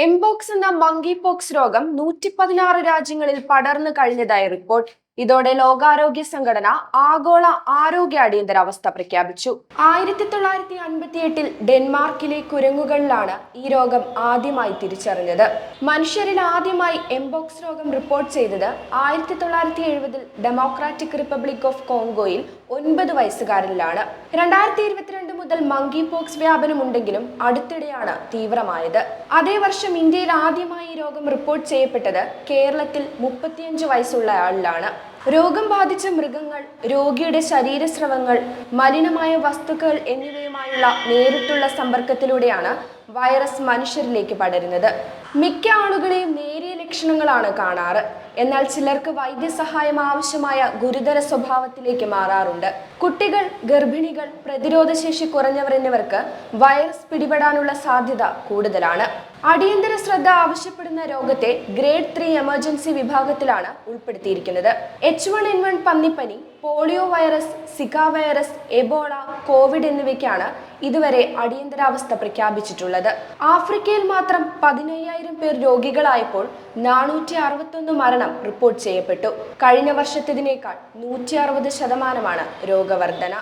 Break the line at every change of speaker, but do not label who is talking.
Mpox എന്ന monkey pox രോഗം 116 രാജ്യങ്ങളിൽ പടർന്നു കഴിഞ്ഞതായി റിപ്പോർട്ട്. ഇതോടെ ലോകാരോഗ്യ സംഘടന ആഗോള ആരോഗ്യ അടിയന്തരാവസ്ഥ പ്രഖ്യാപിച്ചു. 1958-ൽ ഡെൻമാർക്കിലെ കുരങ്ങുകളിലാണ് ഈ രോഗം ആദ്യമായി തിരിച്ചറിഞ്ഞത്. മനുഷ്യരിൽ ആദ്യമായി എംപോക്സ് രോഗം റിപ്പോർട്ട് ചെയ്തത് 1970-ൽ ഡെമോക്രാറ്റിക് റിപ്പബ്ലിക് ഓഫ് കോങ്കോയിൽ 9 വയസ്സുകാരിലാണ്. 2022 മുതൽ മങ്കി പോക്സ് വ്യാപനമുണ്ടെങ്കിലും അടുത്തിടെയാണ് തീവ്രമായത്. അതേ വർഷം ഇന്ത്യയിൽ ആദ്യമായി ഈ രോഗം റിപ്പോർട്ട് ചെയ്യപ്പെട്ടത് കേരളത്തിൽ 35 വയസ്സുള്ളയാളിലാണ്. രോഗം ബാധിച്ച മൃഗങ്ങൾ, രോഗിയുടെ ശരീരസ്രവങ്ങൾ, മലിനമായ വസ്തുക്കൾ എന്നിവയുമായുള്ള നേരിട്ടുള്ള സമ്പർക്കത്തിലൂടെയാണ് വൈറസ് മനുഷ്യരിലേക്ക് പടരുന്നത്. മിക്ക ആളുകളെയും നേരിയ ലക്ഷണങ്ങളാണ് കാണാറ്. എന്നാൽ ചിലർക്ക് വൈദ്യസഹായം ആവശ്യമായ ഗുരുതര സ്വഭാവത്തിലേക്ക് മാറാറുണ്ട്. കുട്ടികൾ, ഗർഭിണികൾ, പ്രതിരോധശേഷി കുറഞ്ഞവർ എന്നിവർക്ക് വൈറസ് പിടിപെടാനുള്ള സാധ്യത കൂടുതലാണ്. അടിയന്തര ശ്രദ്ധ ആവശ്യപ്പെടുന്ന രോഗത്തെ ഗ്രേഡ് 3 എമർജൻസി വിഭാഗത്തിലാണ് ഉൾപ്പെടുത്തിയിരിക്കുന്നത്. H1N1 പന്നിപ്പനി, polio virus, Zika virus, Ebola, Covid എന്നിവയ്ക്കാണ് ഇതുവരെ അടിയന്തരാവസ്ഥ പ്രഖ്യാപിച്ചിട്ടുള്ളത്. ആഫ്രിക്കയിൽ മാത്രം 15,000 പേർ രോഗികളായപ്പോൾ 461 മരണം റിപ്പോർട്ട് ചെയ്യപ്പെട്ടു. കഴിഞ്ഞ വർഷത്തേതിനേക്കാൾ 160% രോഗവർധന.